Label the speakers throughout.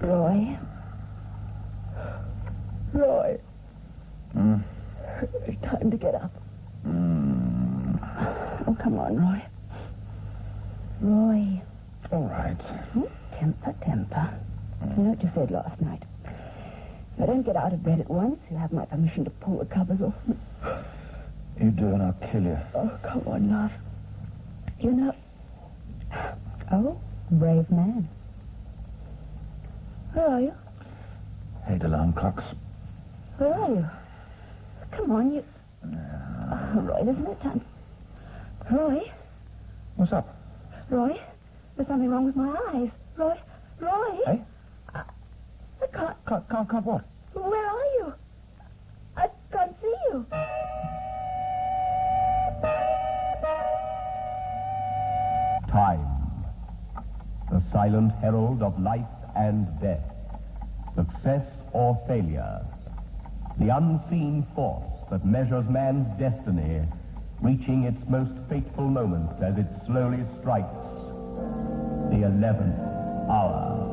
Speaker 1: Roy. Roy. It's time to get up. Oh, come on, Roy. Roy.
Speaker 2: All right.
Speaker 1: Temper. You know what you said last night. If I don't get out of bed at once, you'll have my permission to pull the covers off me.
Speaker 2: You do and I'll kill you.
Speaker 1: Oh, come on, love. You know... Oh, brave man. Where are you?
Speaker 2: Hate alarm clocks.
Speaker 1: Where are you? Come on, you... Oh, Roy, there's no time. Roy?
Speaker 2: What's up?
Speaker 1: Roy? There's something wrong with my eyes. Roy?
Speaker 2: Hey?
Speaker 1: I can't...
Speaker 2: Can't what?
Speaker 1: Where are you? I can't see you.
Speaker 3: Time, the silent herald of life and death, success or failure, the unseen force that measures man's destiny, reaching its most fateful moment as it slowly strikes the 11th hour.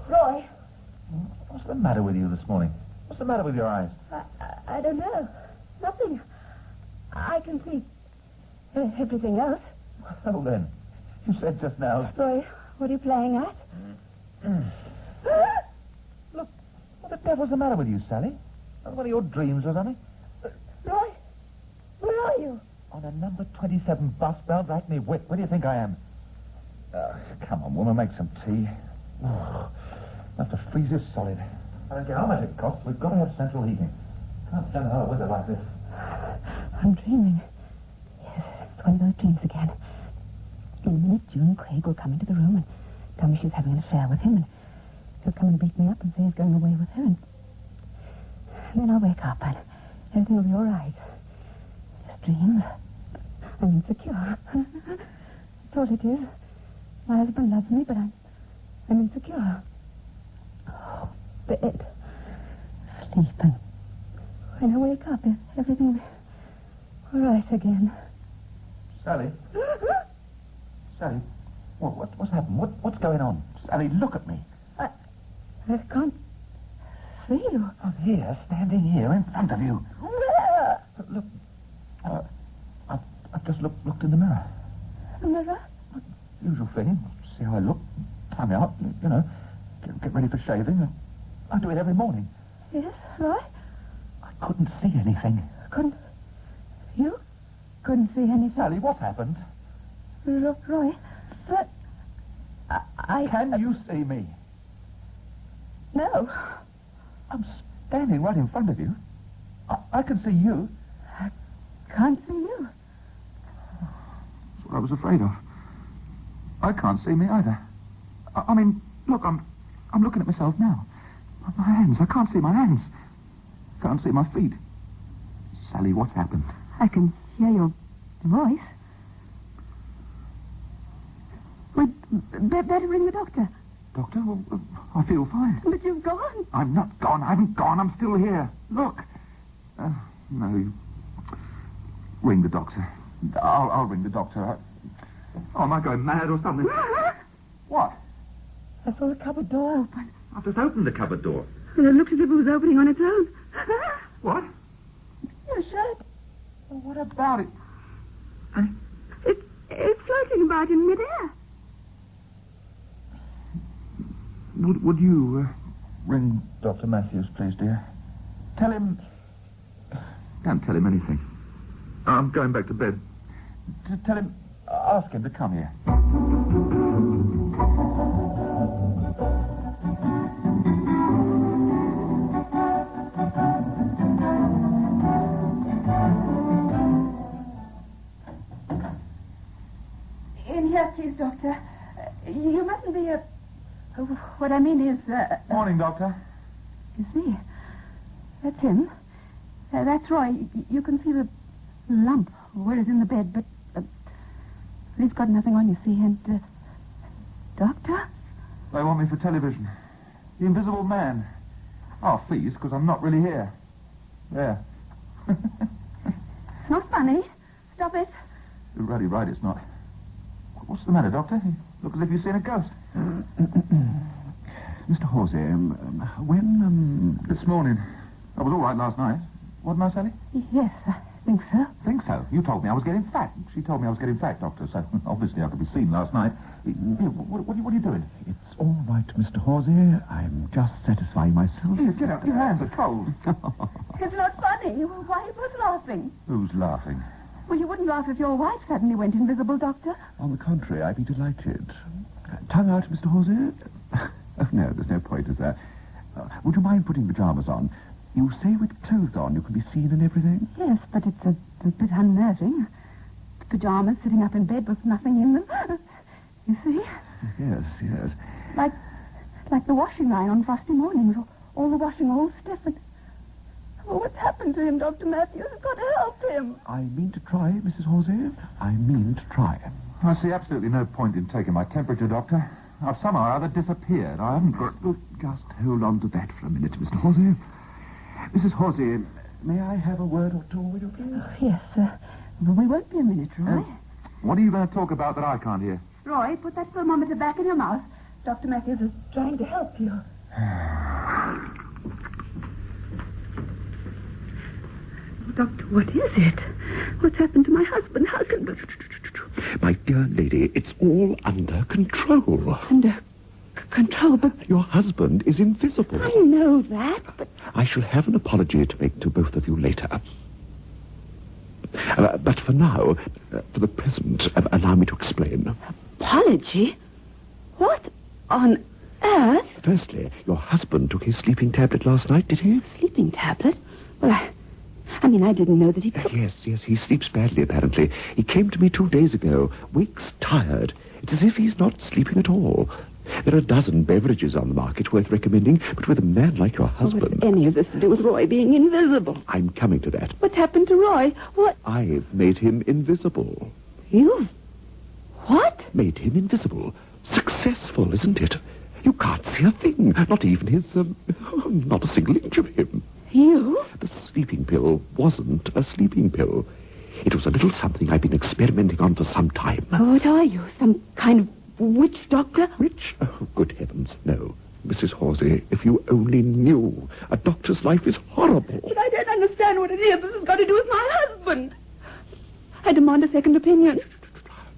Speaker 1: Roy?
Speaker 2: What's the matter with you this morning? What's the matter with your eyes?
Speaker 1: I don't know. Nothing. I can see everything else.
Speaker 2: Well then, you said just now...
Speaker 1: Roy, what are you playing at?
Speaker 2: Look, what the devil's the matter with you, Sally? One of your dreams or something?
Speaker 1: Roy, where are you?
Speaker 2: On a number 27 bus bound right near Where do you think I am? Come on, woman, make some tea. I have to freeze this solid. I don't care how much it costs. We've got to have central heating. Can't stand another weather like this.
Speaker 1: I'm dreaming. Yes, it's one of those dreams again. In a minute, June Craig will come into the room and tell me she's having an affair with him, and he'll come and beat me up and say he's going away with her, and then I'll wake up and everything will be all right. Just dream. I'm insecure. That's all it is. My husband loves me, but I'm insecure. Oh, bed. Sleeping. When I wake up, everything will be all right again.
Speaker 2: Sally? Sally? What's happened? What's going on? Sally, look at me.
Speaker 1: I can't see you.
Speaker 2: I'm here, standing here in front of you.
Speaker 1: Where?
Speaker 2: Look. I've just looked in the mirror.
Speaker 1: The mirror?
Speaker 2: Usual thing. See how I look. Time out, you know. Get ready for shaving. I do it every morning.
Speaker 1: Yes, right?
Speaker 2: I couldn't see anything.
Speaker 1: You couldn't see anything?
Speaker 2: Sally, what happened?
Speaker 1: Roy, but I...
Speaker 2: Can you see me?
Speaker 1: No.
Speaker 2: I'm standing right in front of you. I can see you.
Speaker 1: I can't see you.
Speaker 2: That's what I was afraid of. I can't see me either. I mean, look, I'm looking at myself now. My hands, I can't see my hands. Can't see my feet. Sally, what's happened?
Speaker 1: I can hear your voice. We'd better ring the doctor.
Speaker 2: Doctor? Well, I feel fine.
Speaker 1: But you've gone.
Speaker 2: I'm not gone. I haven't gone. I'm still here. Look. No, you... Ring the doctor. I'll ring the doctor. Oh, am I going mad or something? What?
Speaker 1: I saw the cupboard door open.
Speaker 2: I've just opened the cupboard door.
Speaker 1: And it looked as if it was opening on its own.
Speaker 2: What?
Speaker 1: Your shirt.
Speaker 2: Well, what about it?
Speaker 1: It's floating about in midair.
Speaker 2: Would you ring Dr. Matthews, please, dear? Tell him... Don't tell him anything. I'm going back to bed. Just tell him... Ask him to come here.
Speaker 1: In here, please, Doctor. You mustn't be a... What I mean is...
Speaker 2: Morning, Doctor.
Speaker 1: It's me. That's him. That's Roy. You can see the lump where it's in the bed, but... He's got nothing on, you see, and, Doctor?
Speaker 2: They want me for television. The Invisible Man. Oh, please, because I'm not really here. There.
Speaker 1: It's not funny. Stop it.
Speaker 2: You're really right, it's not. What's the matter, Doctor? You look as if you've seen a ghost.
Speaker 4: Mr. Horsey, when,
Speaker 2: This morning. I was all right last night. Wasn't I, Sally?
Speaker 1: Yes, I think so.
Speaker 2: Think so? You told me I was getting fat. She told me I was getting fat, Doctor, so obviously I could be seen last night. What are you doing?
Speaker 4: It's all right, Mr. Horsey. I'm just satisfying myself.
Speaker 2: Here, get out. Your hands are cold.
Speaker 1: It's not funny. Why was laughing?
Speaker 2: Who's laughing?
Speaker 1: Well, you wouldn't laugh if your wife suddenly went invisible, Doctor.
Speaker 4: On the contrary, I'd be delighted. Tongue out, Mr. Horsey? Oh, no, there's no point, is there? Would you mind putting pyjamas on? You say with clothes on you can be seen and everything?
Speaker 1: Yes, but it's a bit unnerving. Pajamas sitting up in bed with nothing in them. You see?
Speaker 4: Yes.
Speaker 1: Like the washing line on frosty mornings. All the washing all stiff and... Oh, what's happened to him, Dr. Matthews? You've got to help him.
Speaker 4: I mean to try, Mrs. Horsey. I mean to try.
Speaker 2: I see absolutely no point in taking my temperature, Doctor. I've somehow or other disappeared. I haven't got...
Speaker 4: Just hold on to that for a minute, Mr. Horsey. Mrs. Horsey, may I have a word or two with you, please?
Speaker 1: Yes, but we won't be a minute, Roy.
Speaker 2: What are you going to talk about that I can't hear?
Speaker 1: Roy, put that thermometer back in your mouth. Dr. Matthews is trying to help you. Doctor, what is it? What's happened to my husband? How can...
Speaker 5: My dear lady, it's all under control.
Speaker 1: Under control, but...
Speaker 5: Your husband is invisible.
Speaker 1: I know that, but...
Speaker 5: I shall have an apology to make to both of you later. But for now, for the present, allow me to explain.
Speaker 1: Apology? What on earth?
Speaker 5: Firstly, your husband took his sleeping tablet last night, did he?
Speaker 1: Sleeping tablet? Well, I mean, I didn't know that he took...
Speaker 5: Yes, he sleeps badly, apparently. He came to me 2 days ago, wakes tired. It's as if he's not sleeping at all. There are a dozen beverages on the market worth recommending, but with a man like your husband...
Speaker 1: What's any of this to do with Roy being invisible?
Speaker 5: I'm coming to that.
Speaker 1: What's happened to Roy? What?
Speaker 5: I've made him invisible.
Speaker 1: You've... What?
Speaker 5: Made him invisible. Successful, isn't it? You can't see a thing. Not even his, not a single inch of him.
Speaker 1: You?
Speaker 5: The sleeping pill wasn't a sleeping pill. It was a little something I've been experimenting on for some time.
Speaker 1: Oh, what are you? Some kind of witch doctor?
Speaker 5: Witch? Oh, good heavens, no. Mrs. Horsey, if you only knew. A doctor's life is horrible.
Speaker 1: But I don't understand what it is. This has got to do with my husband. I demand a second opinion.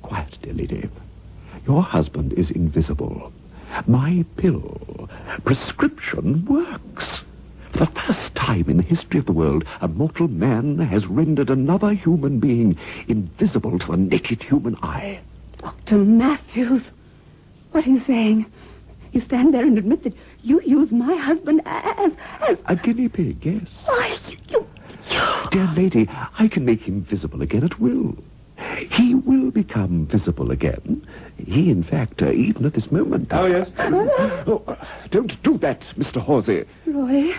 Speaker 5: Quiet, dear lady. Your husband is invisible. My pill, prescription, works. For the first time in the history of the world, a mortal man has rendered another human being invisible to the naked human eye.
Speaker 1: Dr. Matthews, what are you saying? You stand there and admit that you use my husband as...
Speaker 5: A guinea pig, yes.
Speaker 1: Why, you...
Speaker 5: Dear lady, I can make him visible again at will. He will become visible again. He, in fact, even at this moment...
Speaker 2: Oh, yes?
Speaker 5: Don't do that, Mr. Horsey.
Speaker 1: Roy,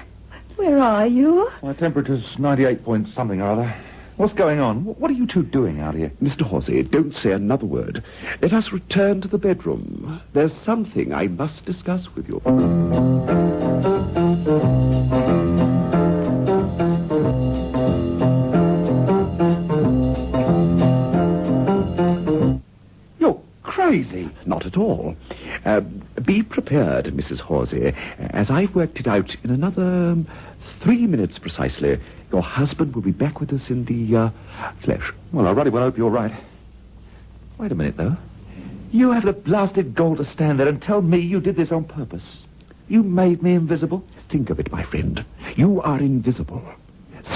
Speaker 1: where are you?
Speaker 2: My temperature's 98 point something or other. What's going on? What are you two doing out here?
Speaker 5: Mr. Horsey, don't say another word. Let us return to the bedroom. There's something I must discuss with you.
Speaker 2: You're crazy.
Speaker 5: Not at all. Be prepared, Mrs. Horsey. As I've worked it out, in another 3 minutes precisely, your husband will be back with us in the flesh.
Speaker 2: Well, I really well hope you're right. Wait a minute, though. You have the blasted gall to stand there and tell me you did this on purpose. You made me invisible.
Speaker 5: Think of it, my friend. You are invisible.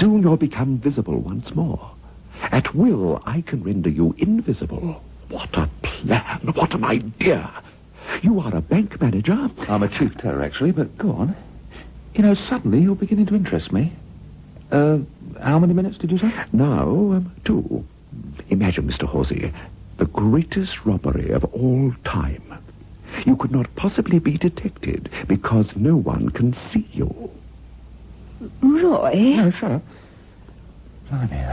Speaker 5: Soon you'll become visible once more. At will, I can render you invisible. What a plan! What an idea! You are a bank manager.
Speaker 2: I'm a chief teller, actually, but go on. You know, suddenly you're beginning to interest me. How many minutes did you say?
Speaker 5: Now, 2. Imagine, Mr. Horsey, the greatest robbery of all time. You could not possibly be detected because no one can see you.
Speaker 1: Roy?
Speaker 2: No, shut up. Blimey.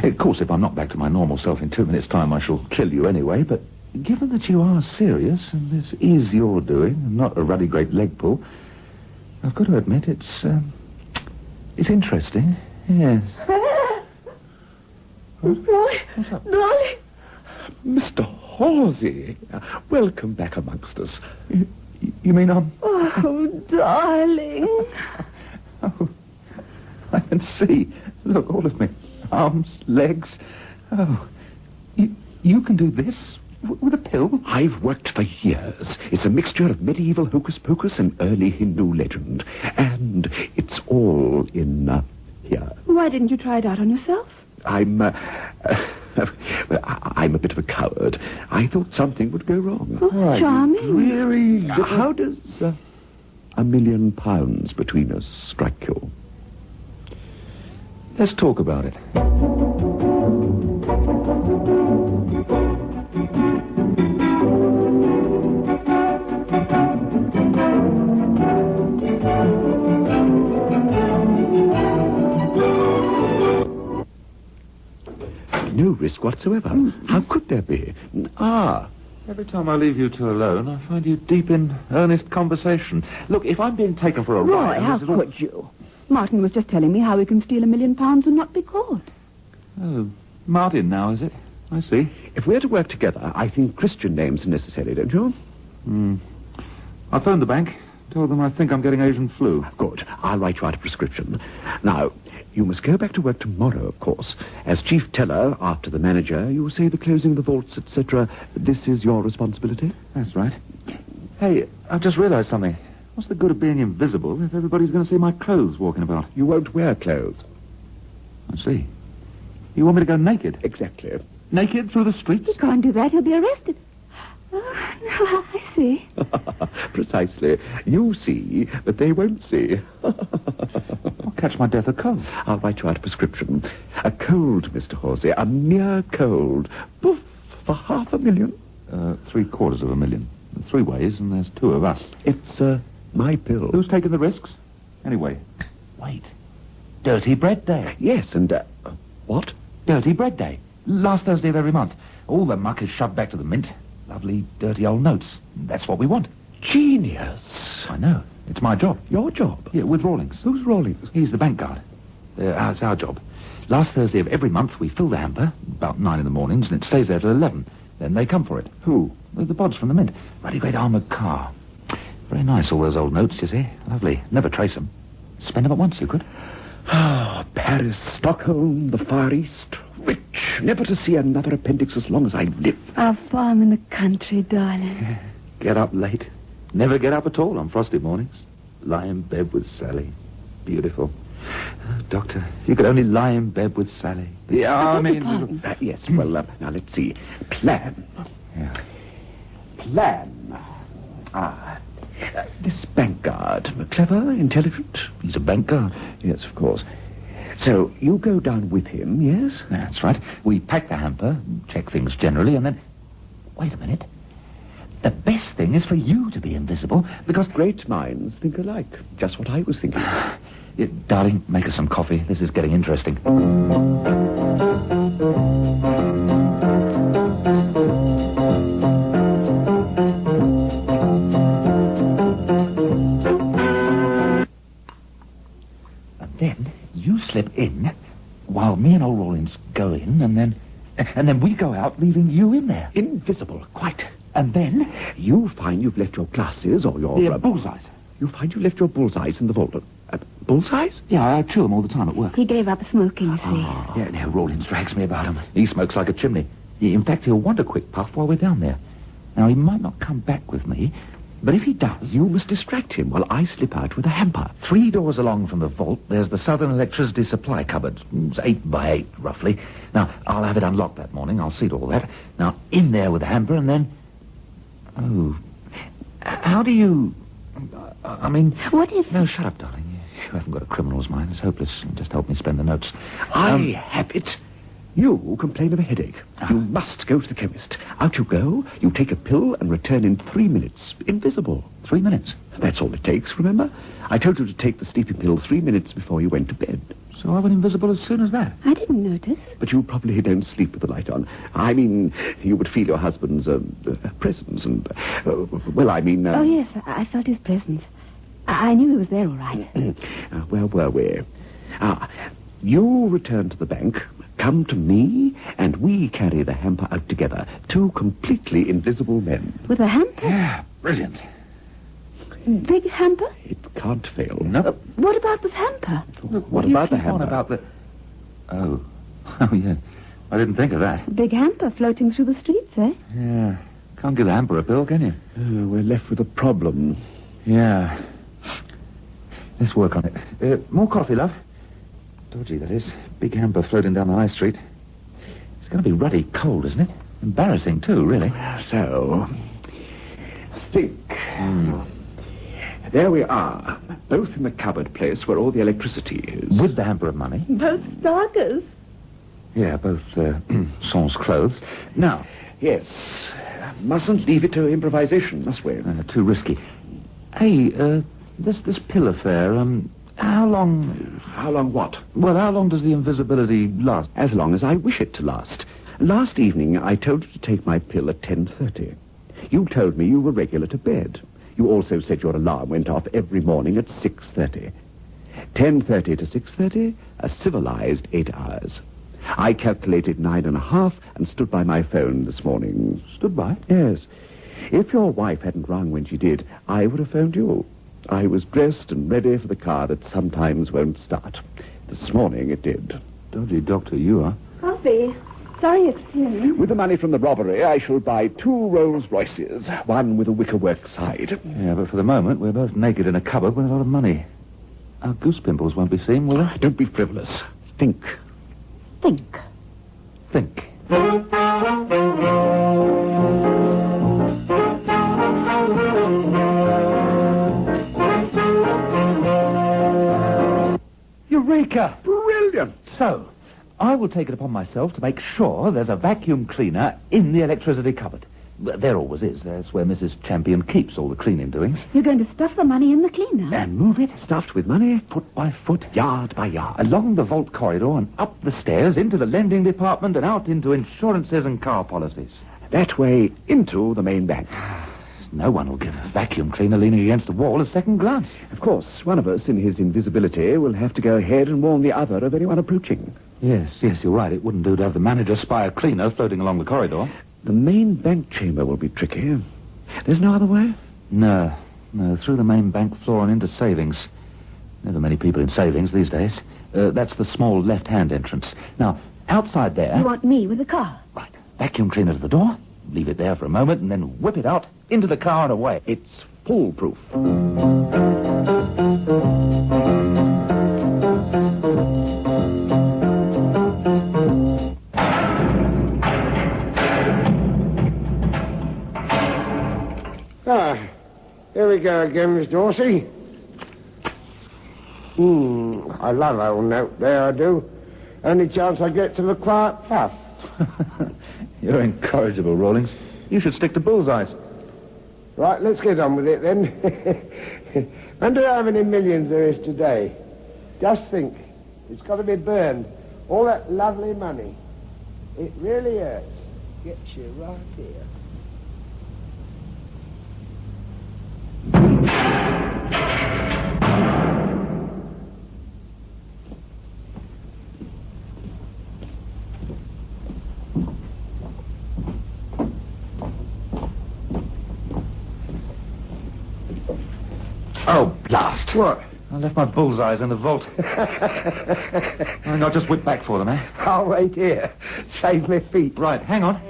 Speaker 2: Of course, if I'm not back to my normal self in 2 minutes' time, I shall kill you anyway, but given that you are serious, and this is your doing, and not a ruddy great leg pull, I've got to admit it's interesting, yes.
Speaker 1: Roy!
Speaker 2: What's up?
Speaker 1: Rolly!
Speaker 5: Mr. Horsey, welcome back amongst us.
Speaker 2: You mean I'm...
Speaker 1: Oh, darling.
Speaker 2: Oh, I can see. Look, all of me. Arms, legs. Oh, you can do this with a pill?
Speaker 5: I've worked for years. It's a mixture of medieval hocus-pocus and early Hindu legend. And it's all in, here.
Speaker 1: Why didn't you try it out on yourself?
Speaker 5: I'm a bit of a coward. I thought something would go wrong.
Speaker 1: Oh, charming.
Speaker 2: Really?
Speaker 5: How does £1 million between us strike you?
Speaker 2: Let's talk about it.
Speaker 5: No risk whatsoever. How could there be?
Speaker 2: Every time I leave you two alone, I find you deep in earnest conversation. Look, if I'm being taken for a
Speaker 1: Roy,
Speaker 2: ride...
Speaker 1: how could you? Martin was just telling me how we can steal £1 million and not be caught.
Speaker 2: Oh, Martin now, is it? I see.
Speaker 5: If we're to work together, I think Christian names are necessary, don't you?
Speaker 2: I phoned the bank, told them I think I'm getting Asian flu.
Speaker 5: Good. I'll write you out a prescription. Now, you must go back to work tomorrow, of course. As chief teller, after the manager, you say the closing of the vaults, etc. This is your responsibility?
Speaker 2: That's right. Hey, I've just realized something. What's the good of being invisible if everybody's going to see my clothes walking about?
Speaker 5: You won't wear clothes.
Speaker 2: I see. You want me to go naked?
Speaker 5: Exactly.
Speaker 2: Naked through the streets?
Speaker 1: He can't do that. He'll be arrested. Oh, no, I see.
Speaker 5: Precisely. You see, but they won't see.
Speaker 2: I'll catch my death of cold.
Speaker 5: I'll write you out a prescription. A cold, Mr. Horsey, a mere cold. Poof, for $500,000.
Speaker 2: $750,000. 3 ways, and there's 2 of us.
Speaker 5: It's, my pill.
Speaker 2: Who's taking the risks? Anyway.
Speaker 6: Wait. Dirty Bread Day.
Speaker 5: Yes, and, what?
Speaker 6: Dirty Bread Day. Last Thursday of every month. All the muck is shoved back to the mint. Lovely, dirty old notes. That's what we want.
Speaker 5: Genius.
Speaker 6: I know. It's my job.
Speaker 5: Your job?
Speaker 6: Yeah, with Rawlings.
Speaker 5: Who's Rawlings?
Speaker 6: He's the bank guard. It's our job. Last Thursday of every month, we fill the hamper, about 9 in the mornings, and it stays there till 11. Then they come for it.
Speaker 5: Who?
Speaker 6: The pods from the mint. Bloody great armoured car. Very nice, all those old notes, you see. Lovely. Never trace them. Spend them at once, you could.
Speaker 5: Ah, Paris, Stockholm, the Far East. Rich. Never to see another appendix as long as I live.
Speaker 1: Our farm in the country, darling.
Speaker 6: Get up late. Never get up at all on frosty mornings. Lie in bed with Sally. Beautiful. Doctor, if you could only lie in bed with Sally.
Speaker 2: Yeah, I
Speaker 1: beg your
Speaker 2: mean...
Speaker 1: pardon.
Speaker 5: Yes, well, now let's see. Plan.
Speaker 6: Yeah.
Speaker 5: Plan. This bank guard. Clever, intelligent.
Speaker 6: He's a bank guard.
Speaker 5: Yes, of course. So, you go down with him, yes?
Speaker 6: That's right. We pack the hamper, check things generally, and then... Wait a minute. The best thing is for you to be invisible, because...
Speaker 5: Great minds think alike. Just what I was thinking.
Speaker 6: Darling, make us some coffee. This is getting interesting. And then you slip in while me and old Rawlins go in, and then we go out, leaving you in there.
Speaker 5: Invisible, quite.
Speaker 6: And then...
Speaker 5: You find you've left your glasses or your...
Speaker 6: The bullseyes.
Speaker 5: You find you left your bullseyes in the vault. Bullseyes?
Speaker 6: Yeah, I chew them all the time at work.
Speaker 1: He gave up smoking, you see.
Speaker 6: Yeah, now Rawlins drags me about him. He smokes like a chimney. In fact, he'll want a quick puff while we're down there. Now, he might not come back with me, but if he does...
Speaker 5: You must distract him while I slip out with a hamper.
Speaker 6: 3 doors along from the vault, there's the Southern Electricity Supply Cupboard. It's 8 by 8, roughly. Now, I'll have it unlocked that morning. I'll see to all that. Now, in there with the hamper, and then... Oh. How do you... I mean...
Speaker 1: What if...
Speaker 6: No, shut up, darling. You haven't got a criminal's mind. It's hopeless. Just help me spend the notes.
Speaker 5: I have it. You complain of a headache. You must go to the chemist. Out you go. You take a pill and return in 3 minutes. Invisible.
Speaker 6: 3 minutes?
Speaker 5: That's all it takes, remember? I told you to take the sleeping pill 3 minutes before you went to bed.
Speaker 6: So I went invisible as soon as that.
Speaker 1: I didn't notice.
Speaker 5: But you probably don't sleep with the light on. I mean, you would feel your husband's presence and...
Speaker 1: Oh, yes, I felt his presence. I knew he was there all right.
Speaker 5: Where were we? You return to the bank, come to me, and we carry the hamper out together. Two completely invisible men.
Speaker 1: With a hamper?
Speaker 6: Yeah, brilliant.
Speaker 1: Big hamper?
Speaker 5: It can't fail.
Speaker 6: No.
Speaker 1: What about this hamper?
Speaker 5: What about the hamper?
Speaker 6: About the... Oh, yeah. I didn't think of that.
Speaker 1: Big hamper floating through the streets, eh?
Speaker 6: Yeah. Can't give the hamper a bill, can you?
Speaker 5: We're left with a problem.
Speaker 6: Yeah. Let's work on it. More coffee, love. Dodgy, that is. Big hamper floating down the high street. It's going to be ruddy cold, isn't it? Embarrassing, too, really.
Speaker 5: So, think. There we are, both in the cupboard place where all the electricity is.
Speaker 6: With the hamper of money.
Speaker 1: Both starkers.
Speaker 6: Yeah, both sans clothes. Now,
Speaker 5: Yes, mustn't leave it to improvisation, must we?
Speaker 6: too risky. Hey, this pill affair, how long...
Speaker 5: How long what?
Speaker 6: Well, how long does the invisibility last?
Speaker 5: As long as I wish it to last. Last evening, I told you to take my pill at 10:30. You told me you were regular to bed. You also said your alarm went off every morning at 6:30. 10:30 to 6:30, a civilized 8 hours. I calculated 9.5 and stood by my phone this morning.
Speaker 6: Stood by?
Speaker 5: Yes. If your wife hadn't rung when she did, I would have phoned you. I was dressed and ready for the car that sometimes won't start. This morning it did.
Speaker 6: Dodgy doctor you are.
Speaker 1: Coffee. Sorry it's thin.
Speaker 5: With the money from the robbery, I shall buy 2 Rolls Royces, one with a wickerwork side.
Speaker 6: Yeah, but for the moment, we're both naked in a cupboard with a lot of money. Our goose pimples won't be seen, will they?
Speaker 5: Don't be frivolous. Think.
Speaker 1: Think.
Speaker 6: Think. Eureka!
Speaker 5: Brilliant!
Speaker 6: So, I will take it upon myself to make sure there's a vacuum cleaner in the electricity cupboard. There always is. That's where Mrs. Champion keeps all the cleaning doings.
Speaker 1: You're going to stuff the money in the cleaner?
Speaker 6: And move it,
Speaker 5: Stuffed with money,
Speaker 6: foot by foot,
Speaker 5: yard by yard.
Speaker 6: along the vault corridor and up the stairs into the lending department and out into insurances and car policies.
Speaker 5: That way into the main bank.
Speaker 6: No one will give a vacuum cleaner leaning against a wall a second glance.
Speaker 5: Of course, one of us in his invisibility will have to go ahead and warn the other of anyone approaching.
Speaker 6: Yes, you're right. It wouldn't do to have the manager spy a cleaner floating along the corridor.
Speaker 5: The main bank chamber will be tricky. There's no other way?
Speaker 6: No, through the main bank floor and into savings. Never many people in savings these days. That's the small left-hand entrance. Now, outside there...
Speaker 1: You want me with the car?
Speaker 6: Right. Vacuum cleaner to the door, leave it there for a moment, and then whip it out, into the car and away.
Speaker 5: It's foolproof.
Speaker 7: Here we go again, Miss Dorsey. I love old note there, I do. Only chance I get to the quiet puff.
Speaker 6: You're incorrigible, Rawlings. You should stick to bullseyes.
Speaker 7: Right, let's get on with it then. Wonder how many millions there is today. Just think, it's got to be burned. All that lovely money. It really hurts. Gets you right here.
Speaker 6: Oh, blast.
Speaker 7: What?
Speaker 6: I left my bullseyes in the vault. I'll just whip back for them, eh?
Speaker 7: I'll wait here. Save my feet.
Speaker 6: Right, hang on.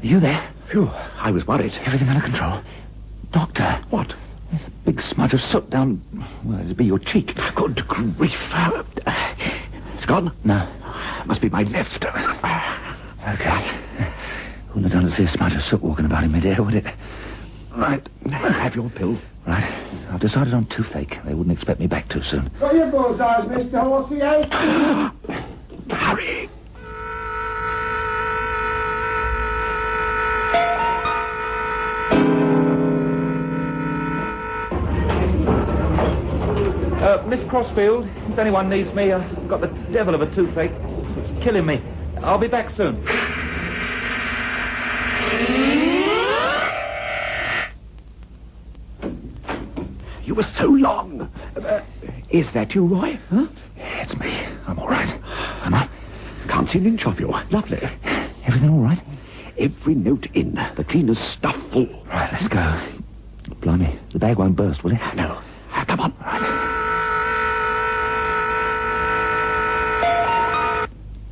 Speaker 6: You there?
Speaker 5: Phew, I was worried.
Speaker 6: Everything under control. Doctor.
Speaker 5: What?
Speaker 6: There's a big smudge of soot down... Well, it'd be your cheek.
Speaker 5: Good grief. It's gone?
Speaker 6: No.
Speaker 5: Must be my left.
Speaker 6: Okay. Wouldn't have done to see a smudge of soot walking about in midair, would it?
Speaker 5: Right. Have your pill.
Speaker 6: Right. I've decided on toothache. They wouldn't expect me back too soon.
Speaker 7: Got your bullseyes, Mr. Horsey, eh?
Speaker 5: Hurry!
Speaker 6: Miss Crossfield, if anyone needs me, I've got the devil of a toothache. It's killing me. I'll be back soon.
Speaker 5: You were so long. Is that you, Roy? Huh?
Speaker 6: It's me. I'm all right. Am I?
Speaker 5: Can't see an inch of you. Lovely.
Speaker 6: Everything all right?
Speaker 5: Every note in. The cleaner's stuff full.
Speaker 6: Right, let's go. Blimey, the bag won't burst, will it?
Speaker 5: No. Come on.
Speaker 6: Right.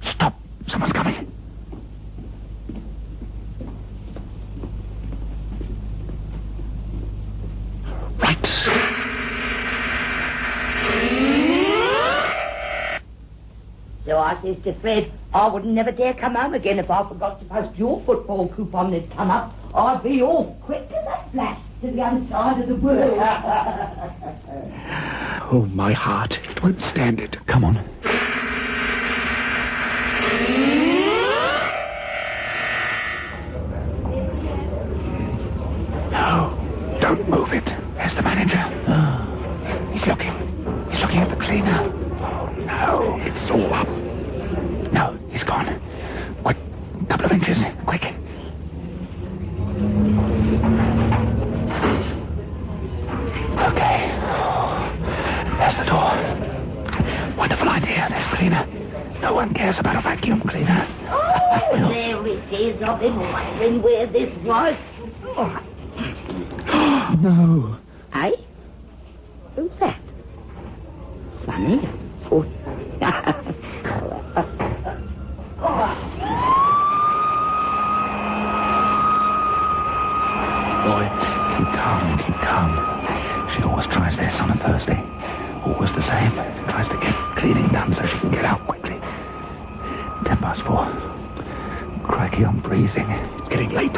Speaker 6: Stop. Someone's coming. Right.
Speaker 8: So I says to Fred, I would never dare come home again if I forgot to post your football coupon had come up. I'd be off quick as a flash to the other side of the world.
Speaker 5: Oh, my heart. It won't stand it.
Speaker 6: Come on.
Speaker 5: No, don't move it.
Speaker 6: There's the manager. Oh. He's looking at the cleaner.
Speaker 5: Oh, no, it's all up.
Speaker 6: No, he's gone. Wait, couple of inches. Quick. Okay. There's the door. Wonderful idea, this cleaner. No one cares about a vacuum cleaner.
Speaker 8: Oh, there it is. I've been wondering where this was. Oh.
Speaker 6: No.
Speaker 8: Eh? Who's that? Funny. Foot.
Speaker 6: Boy, keep calm. She always tries this on a Thursday. Always the same. Tries to get cleaning done so she can get out quickly. 4:10. Crikey, I'm breathing. It's getting late.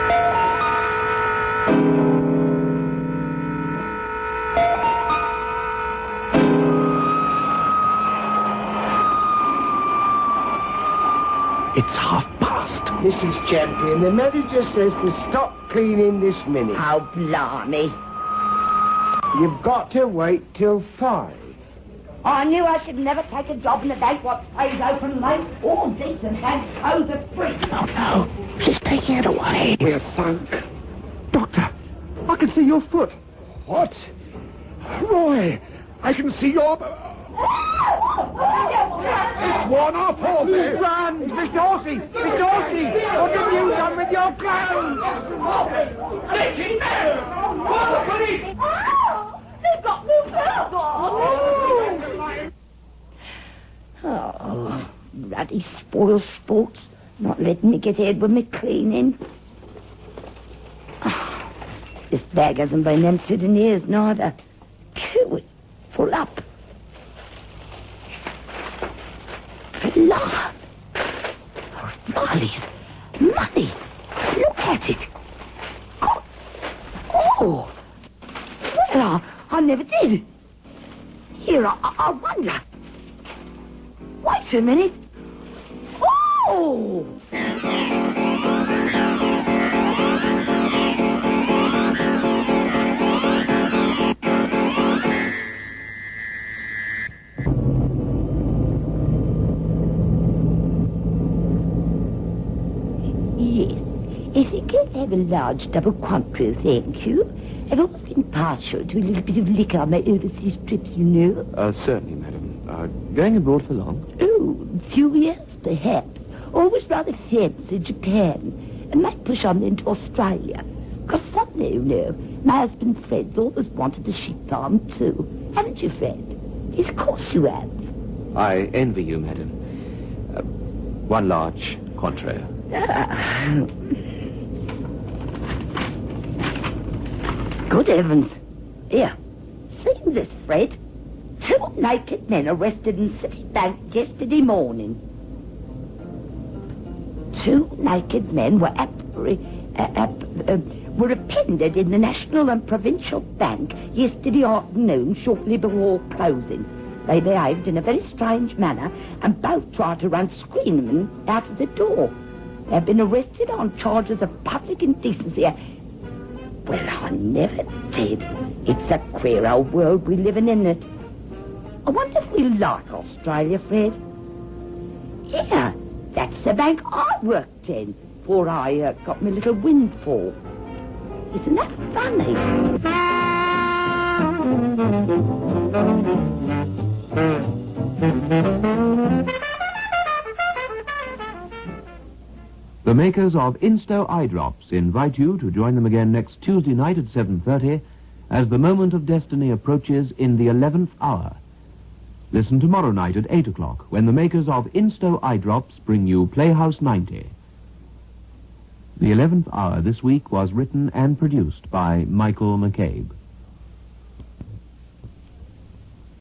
Speaker 5: It's past.
Speaker 7: Mrs. Champion, the manager says to stop cleaning this minute.
Speaker 8: Oh, blimey.
Speaker 7: You've got to wait till 5.
Speaker 8: I knew I should never take a job in a bank what stays open late. All decent banks close at 3.
Speaker 6: Oh, no. She's taking it away.
Speaker 5: We're sunk. Doctor, I can see your foot.
Speaker 7: What?
Speaker 5: Roy, I can see your... It's worn off, Horsey.
Speaker 7: Run! It's Miss Dorsey! Miss Dorsey! What have you done with your clothes?
Speaker 8: Take it there! Call the police! Oh, they've got me clothes on! Oh, bloody spoil sports. Not letting me get ahead with me cleaning. Oh, this bag hasn't been emptied in years, neither. It's full up. Lord. Riley's money. Look at it. God. Oh. Well, I never did. Here, I wonder. Wait a minute. Oh! I think I'll have a large double Cointreau, thank you. I've always been partial to a little bit of liquor on my overseas trips, you know.
Speaker 4: Certainly, madam. Going abroad for long?
Speaker 8: Oh, a few years, perhaps. Always rather fancy Japan. And might push on then to Australia. Because someday, you know, my husband Fred's always wanted a sheep farm, too. Haven't you, Fred? Yes, of course you have.
Speaker 4: I envy you, madam. One large Cointreau.
Speaker 8: Good heavens. Here, see this, Fred? 2 naked men arrested in City Bank yesterday morning. 2 naked men were were appended in the National and Provincial Bank yesterday afternoon, shortly before closing. They behaved in a very strange manner and both tried to run screaming out of the door. They've been arrested on charges of public indecency. Well, I never did. It's a queer old world we live in, isn't it? I wonder if we like Australia, Fred. Yeah, that's the bank I worked in before I got my little windfall. Isn't that funny?
Speaker 9: The makers of Insto Eye Drops invite you to join them again next Tuesday night at 7:30 as the moment of destiny approaches in the 11th hour. Listen tomorrow night at 8 o'clock when the makers of Insto Eye Drops bring you Playhouse 90. The 11th hour this week was written and produced by Michael McCabe.